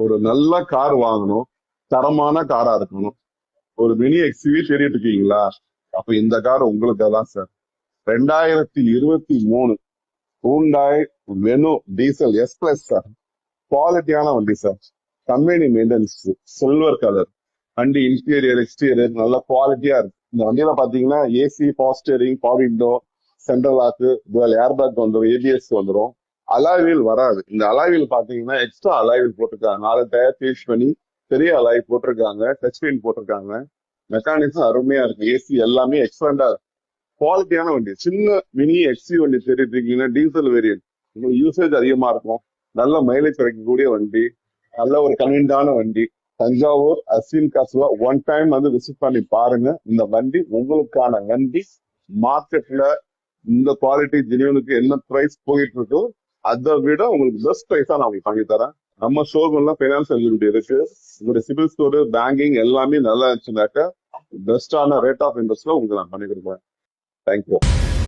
ஒரு நல்ல கார் வாங்கணும், தரமான காரா இருக்கணும். ஒரு மினி எக்ஸ்யூவி தேடிட்டு இருக்கீங்களா? அப்ப இந்த கார் உங்களுக்கு தான் sir. 2023 Hyundai Venue diesel S plus sir. குவாலிட்டியான வண்டி sir. Company maintenance, silver colour வண்டி. இன்டீரியர் எக்ஸ்டீரியர் நல்ல குவாலிட்டியா இருக்கு. இந்த வண்டியில பாத்தீங்கன்னா AC, power steering, power window, central lock, airbag வந்துடும், ஏபிஎஸ் வந்துடும். அலாய்வீல் வராது. இந்த அலாய்வீல் பாத்தீங்கன்னா எக்ஸ்ட்ரா அலாய்வீல் போட்டிருக்காங்க. 4 டயர் ஃபினிஷ் பண்ணி பெரிய அலாய் போட்டிருக்காங்க. டச் ஸ்கிரீன் போட்டிருக்காங்க. மெக்கானிக்ஸும் அருமையா இருக்கு. ஏசி எல்லாமே எக்ஸலண்டா இருக்கு. குவாலிட்டியான வண்டி. சின்ன மினி எக்ஸி வண்டி தேடிட்டு இருக்கீங்கன்னா டீசல் வேரியன்ட், உங்களுக்கு யூசேஜ் அதிகமா இருக்கும், நல்ல மைலேஜ் கிடைக்கக்கூடிய வண்டி, நல்ல ஒரு கன்வீனியன்டான வண்டி. தஞ்சாவூர் அஸ்வின் காசுல ஒன் டைம் வந்து விசிட் பண்ணி பாருங்க. இந்த வண்டி உங்களுக்கான வண்டி. மார்க்கெட்ல இந்த குவாலிட்டி ஜெனியூனுக்கு என்ன பிரைஸ் போயிட்டு இருக்கோ அதை விட உங்களுக்கு பெஸ்ட் பிரைஸா நான் உங்களுக்கு பண்ணி தரேன். நம்ம ஷோரூம்ல ஃபைனான்ஸ் ஃபெசிலிட்டி இருக்கு. உங்களுடைய சிபில் ஸ்கோர், பேங்கிங் எல்லாமே நல்லா இருந்துச்சுனாக்க பெஸ்டான ரேட் ஆஃப் இன்ட்ரெஸ்ட்ல உங்களுக்கு நான் பண்ணி கொடுப்பேன். தேங்க்யூ.